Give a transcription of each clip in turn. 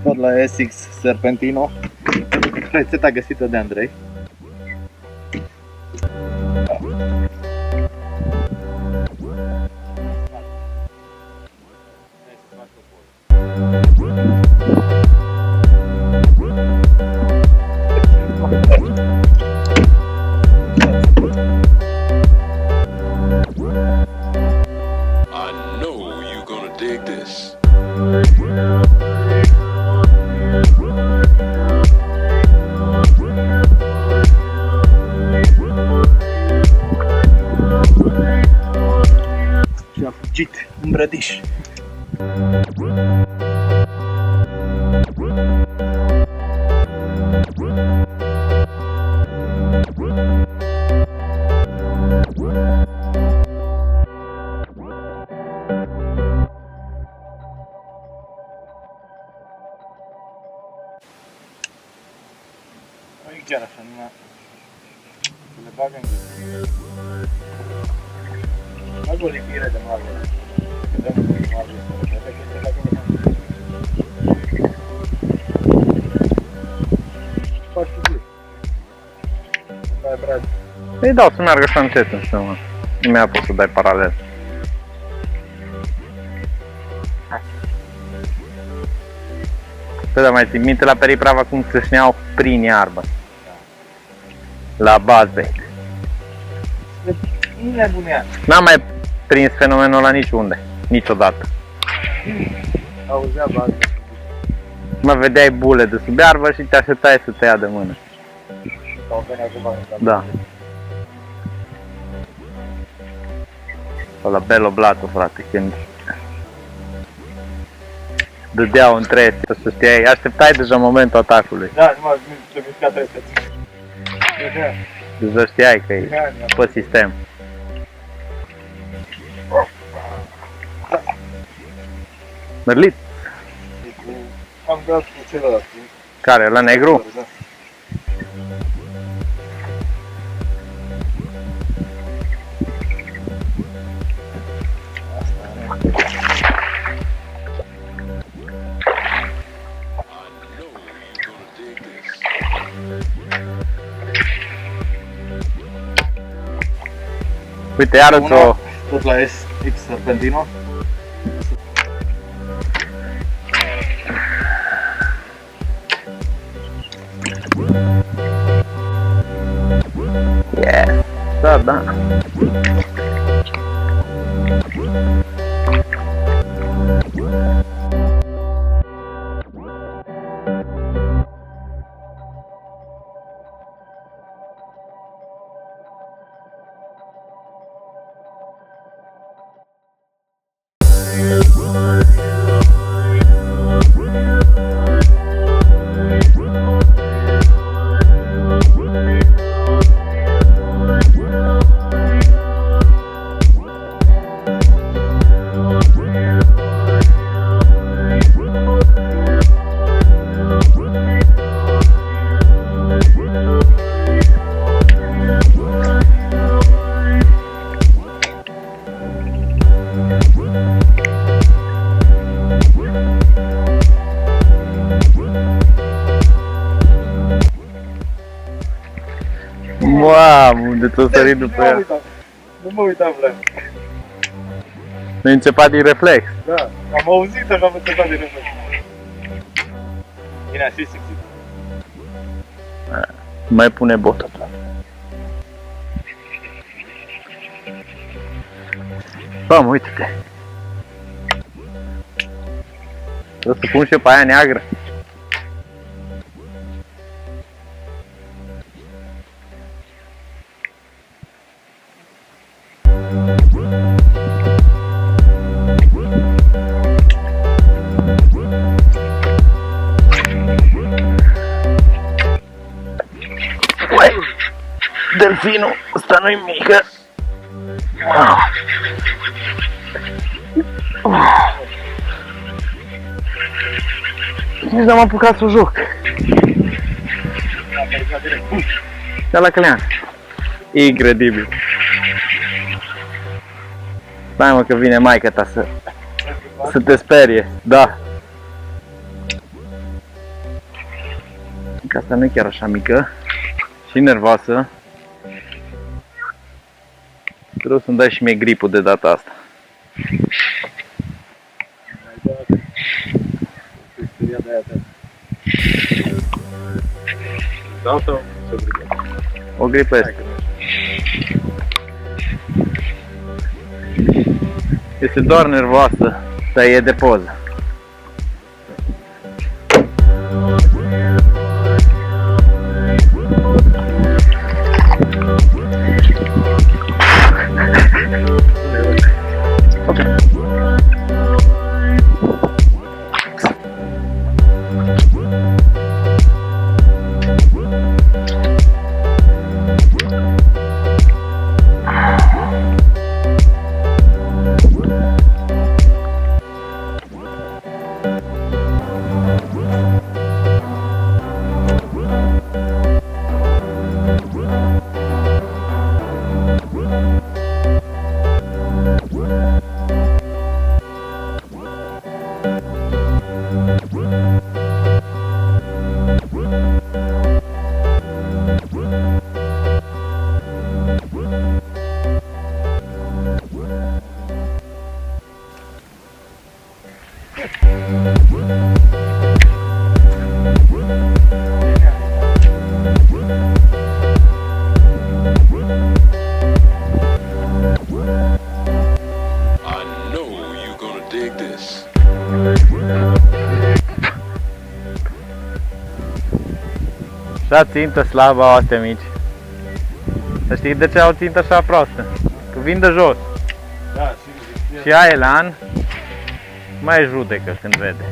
Tot la SX Serpentino, rețeta găsită de Andrei. Și a fugit în Brădiș. Chiar așa, numai să le bagă în gât. Bag o lipire de margure. Că dăm un pic margure să repete, că este dacă nu faci cu gât. Dai brad. Îi dau să meargă așa încet în seama. Nu mi-a pus să dai paralel. Să da, mai țin minte la periprava cum se șneau prin iarbă. La Bazbec. Nebunea. N-am mai prins fenomenul ăla niciunde, niciodată. Auzea Bazbec. Mă vedeai bule de sub iarbă și te așteptai să te ia de mână. Sau venea cu bani. Da. Sau la Belo Blato, frate, când dădeau în trese, să știai, așteptai deja momentul atacului. Da, numai se mișca trese. Deja știai că e pe sistem. Merlit? Am dat cu celălalt. Care? La negru? Da. Uite, iarăți o... Tot la SX Serpentino. Yeah. Da, da. Mamă, unde ți-o sărit după ea? Nu mă uitam la ea. Nu-i înțepat din reflex? Da, am auzit așa, am înțepat din reflex. Bine, aș fi simțit. Mai pune botă. Bă, uite-te. Trebuie să pun și eu pe aia neagră. Uai, delfinul ăsta nu-i mică. Nici n-am apucat să o joc. Da la călean. Incredibil. Stai mă că vine maica ta să te sperie. Da. Că asta nu e chiar așa mică. Și nervoasă. Trebuie să-mi dai și mie gripul de data asta. Dau sau să gripă? O gripă este. Este doar nervoasă, dar e de poză. Așa țintă slabă au astea mici. Să știi de ce au țintă așa proastă? Că vin de jos. Da, și Aelan mai judecă când vede.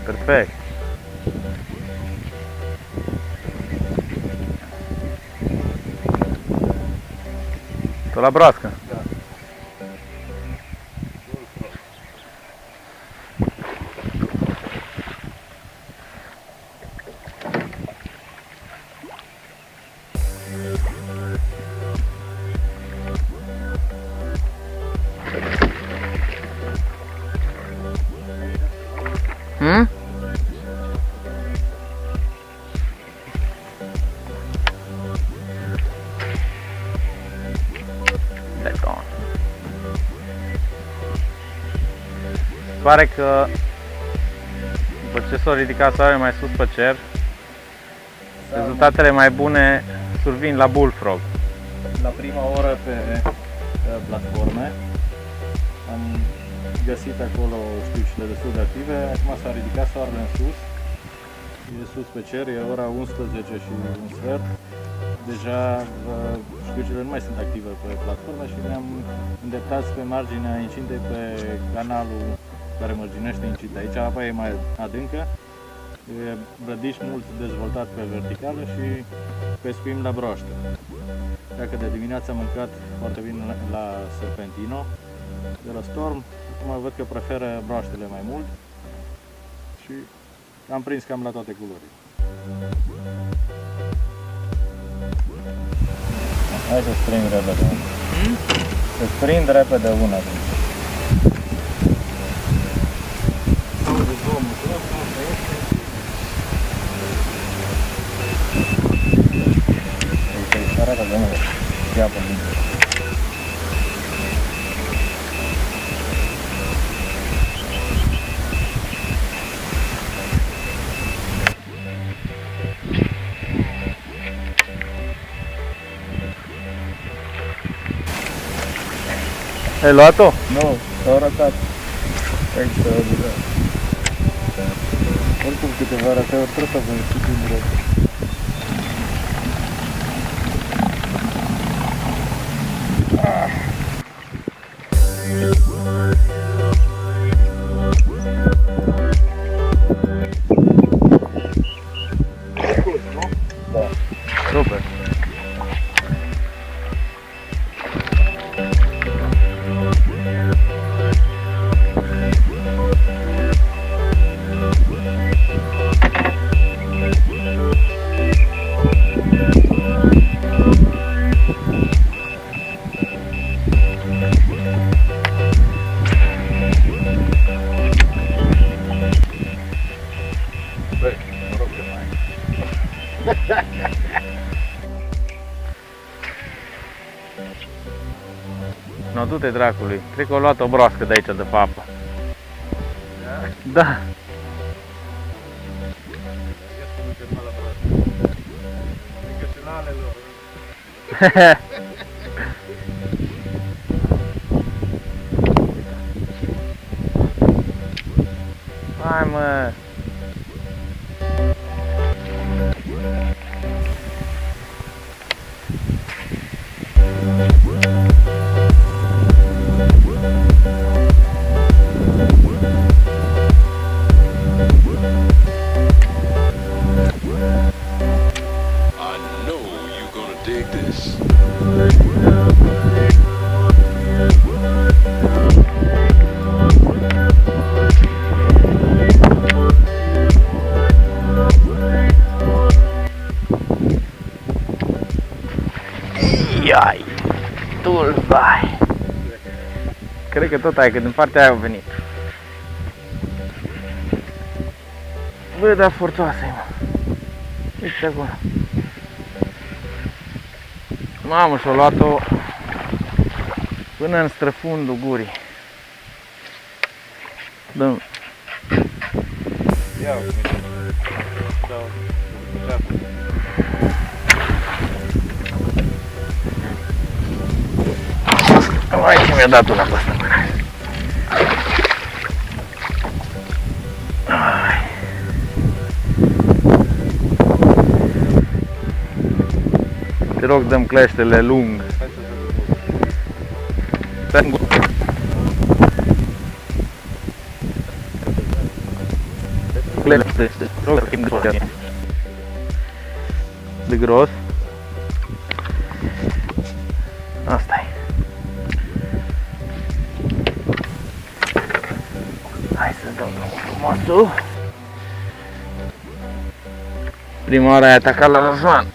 Perfect. Tot la broască. Da. Pare că după ce s-a ridicat soarele mai sus pe cer, rezultatele mai bune survin la Bullfrog. La prima oră pe platforme am găsit acolo șpiucile destul de active. Acum s-a ridicat soarele în sus, e sus pe cer, e ora 11 și un sfert. Deja șpiucile nu mai sunt active pe platforme și ne-am îndreptat pe marginea incintei pe canalul care mărginește incinta. Aici apa e mai adâncă, e brădiș mult dezvoltat pe verticală și pescuim la broaște. Dacă de dimineață am mâncat foarte bine la Serpentino, de la Storm, acum văd că preferă broaștele mai mult și am prins cam la toate culorile. Hai să-ți prind repede una. Să-ți prind repede una. Arată de mult, ia pe mine. Ai luat-o? Nu, s-au ratat. Extraordinar. Oricum câteva rateuri trebuie să avem și din drept. Super. Băi, mă rog de mai. No, du-te dracului. Cred că au luat o broască de aici de pe apă. Da. Hai mă. I know you're gonna dig this. Iai, tulbai. Cred că tot ai, că din partea aia au venit. Bă, dar forțoasă-i, mă. Uite acolo. Mamă, și-o luat-o până în străfundul gurii. Dă-mi. Ia uite. Dau. Vai, ce mi-a dat una pe asta, mână. Te rog, dăm cleștele lung. Hai să vedem. De gros. Asta-i. Hai să dăm frumosul. Prima oară ai atacat la Răzvan.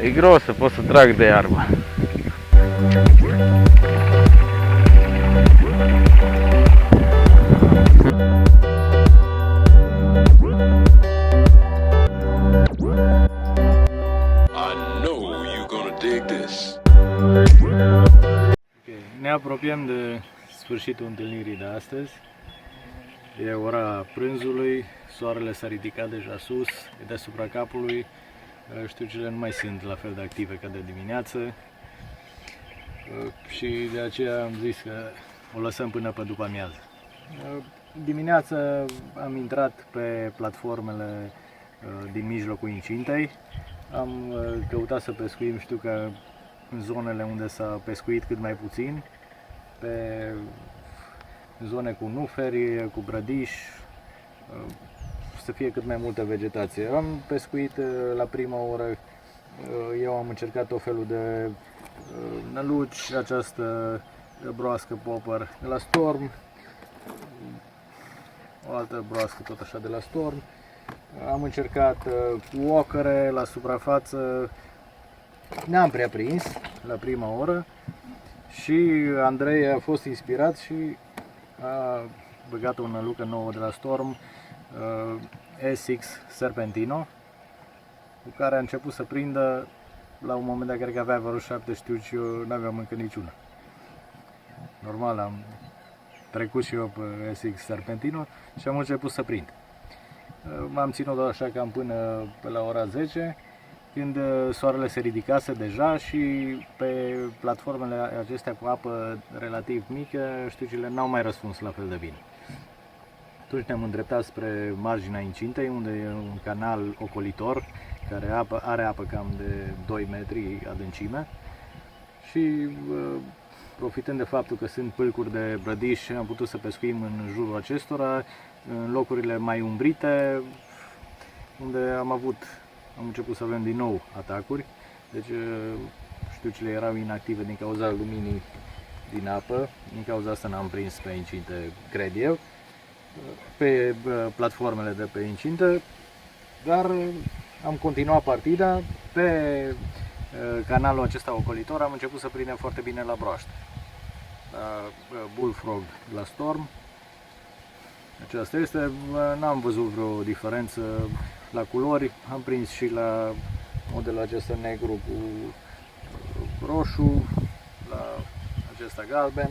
E grosă, pot să trag de iarbă. I know you're gonna dig this. Okay. Ne apropiem de sfârșitul întâlnirii de astăzi. E ora prânzului, soarele s-a ridicat deja sus, e deasupra capului. Știucile nu mai sunt la fel de active ca de dimineață și de aceea am zis că o lăsăm până pe după amiază. Dimineața am intrat pe platformele din mijlocul incintei, am căutat să pescuim, știu că în zonele unde s-a pescuit cât mai puțin, pe zone cu nuferi, cu brădiș, să fie cât mai multă vegetație. Am pescuit la prima oră, eu am încercat tot felul de năluci, această broască popper de la Storm, o altă broască tot așa de la Storm. Am încercat cu ocăre la suprafață, ne-am prea prins la prima oră și Andrei a fost inspirat și a băgat o nălucă nouă de la Storm, SX Serpentino, cu care a început să prindă. La un moment dat cred că avea vreo 7 știuci, eu n-aveam încă niciuna. Normal, am trecut și eu pe SX Serpentino și am început să prind. M-am ținut așa cam până pe la ora 10, când soarele se ridicase deja și pe platformele acestea cu apă relativ mică, știucile n-au mai răspuns la fel de bine. Atunci ne-am îndreptat spre marginea incintei, unde e un canal ocolitor, care are apă cam de 2 metri adâncime și profitând de faptul că sunt pâlcuri de brădiș, am putut să pescuim în jurul acestora, în locurile mai umbrite, unde am început să avem din nou atacuri. Deci știucile erau inactive din cauza luminii din apă, din cauza asta n-am prins pe incinte, cred eu, pe platformele de pe incinte, dar am continuat partida. Pe canalul acesta ocolitor am început să prindem foarte bine la broaște, la bullfrog, la storm. Aceasta este, n-am văzut vreo diferență la culori, am prins și la modelul acesta negru cu roșu, la acesta galben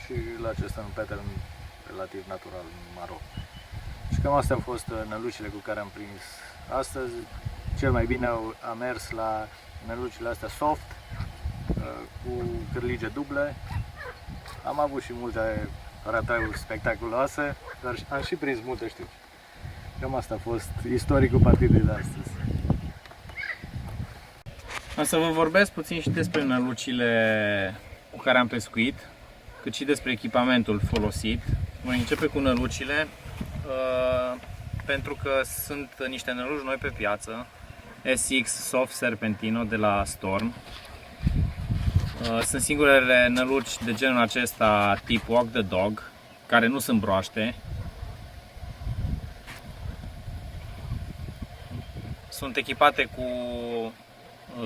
și la acesta în pattern relativ natural maro. Și cam astea au fost nălucile cu care am prins astăzi. Cel mai bine a mers la nălucile astea soft, cu cârlige duble. Am avut și multe ratăuri spectaculoase, dar am și prins multe știuci. Cam asta a fost istoricul partidei de astăzi. O să vă vorbesc puțin și despre nălucile cu care am pescuit, cât și despre echipamentul folosit. Voi începe cu nălucile, pentru că sunt niște năluci noi pe piață, SX Soft Serpentino de la Storm. Sunt singurele năluci de genul acesta tip Walk the Dog, care nu sunt broaște. Sunt echipate cu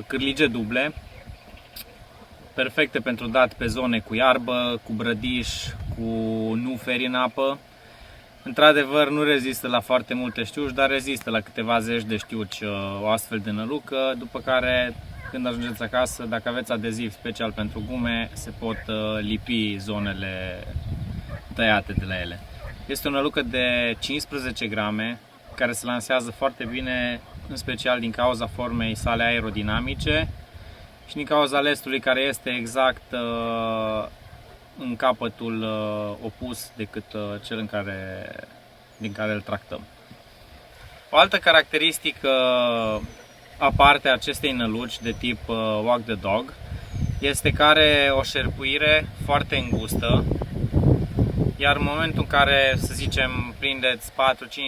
cârlige duble, perfecte pentru dat pe zone cu iarbă, cu brădiș, cu nuferi în apă. Într-adevăr, nu rezistă la foarte multe știuci, dar rezistă la câteva zeci de știuci o astfel de nălucă, după care, când ajungeți acasă, dacă aveți adeziv special pentru gume, se pot lipi zonele tăiate de la ele. Este o nălucă de 15 grame, care se lansează foarte bine, în special din cauza formei sale aerodinamice și din cauza lestului care este exact în capătul opus decât cel din care îl tractăm. O altă caracteristică aparte a acestei năluci de tip Walk the Dog este că are o șerpuire foarte îngustă, iar în momentul în care, să zicem, prindeți 4-5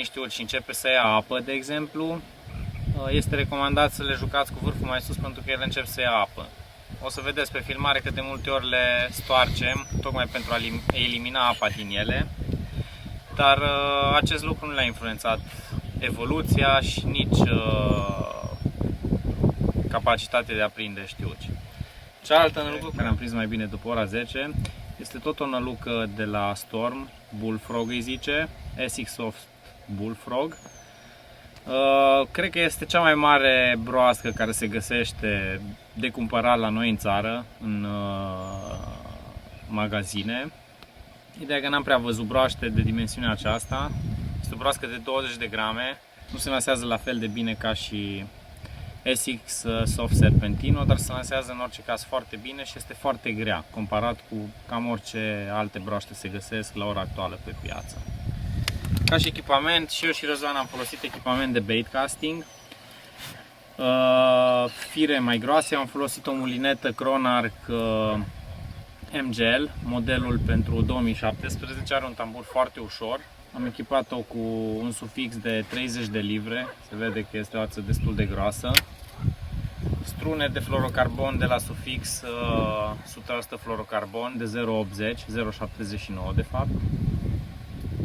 știuci și începe să ia apă, de exemplu, este recomandat să le jucați cu vârful mai sus, pentru că ele încep să ia apă. O să vedeți pe filmare că de multe ori le stoarcem, tocmai pentru a elimina apa din ele, dar acest lucru nu le-a influențat evoluția și nici capacitatea de a prinde știuci. Cealaltă nălucă care am prins mai bine după ora 10 este tot o nălucă de la Storm, Bullfrog îi zice, SX Soft Bullfrog. Cred că este cea mai mare broască care se găsește de cumpărat la noi în țară, în magazine. Ideea că n-am prea văzut broaște de dimensiunea aceasta. Este o broască de 20 de grame, nu se lansează la fel de bine ca și SX Soft Serpentino, dar se lansează în orice caz foarte bine și este foarte grea, comparat cu cam orice alte broaște se găsesc la ora actuală pe piață. Ca și echipament, și eu și Răzvan am folosit echipament de bait casting. Fire mai groase, am folosit o mulinetă Cronarch MGL, modelul pentru 2017, are un tambur foarte ușor. Am echipat-o cu un sufix de 30 de livre, se vede că este o ață destul de groasă. Strune de fluorocarbon de la sufix, 100% fluorocarbon de 0,80, 0,79 de fapt.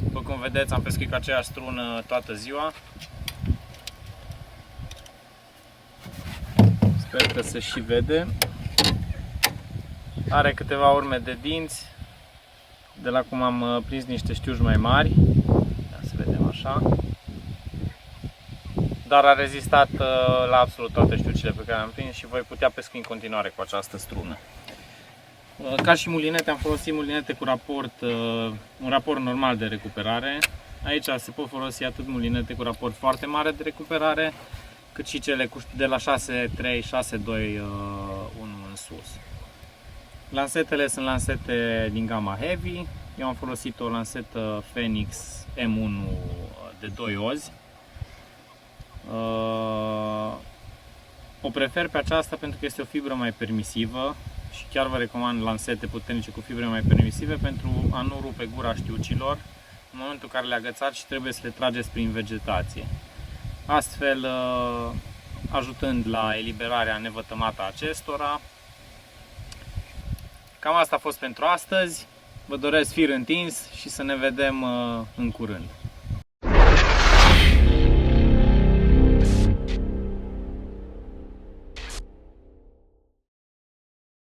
După cum vedeți, am pescuit cu aceeași strună toată ziua. Sper că se și vede. Are câteva urme de dinți, de la cum am prins niște știuci mai mari. Ia să vedem așa. Dar a rezistat la absolut toate știucile pe care le-am prins și voi putea pescui în continuare cu această strună. Ca și mulinete am folosit mulinete cu un raport normal de recuperare. Aici se pot folosi atât mulinete cu raport foarte mare de recuperare, cât și cele de la 6.3, 6.2, 1 în sus. Lansetele sunt lansete din gama Heavy. Eu am folosit o lansetă Phoenix M1 de 2 ozi. O prefer pe aceasta pentru că este o fibră mai permisivă și chiar vă recomand lansete puternice cu fibre mai permisive pentru a nu rupe gura știucilor în momentul în care le agățați și trebuie să le trageți prin vegetație. Astfel, ajutând la eliberarea nevătămată a acestora. Cam asta a fost pentru astăzi. Vă doresc fir întins și să ne vedem în curând.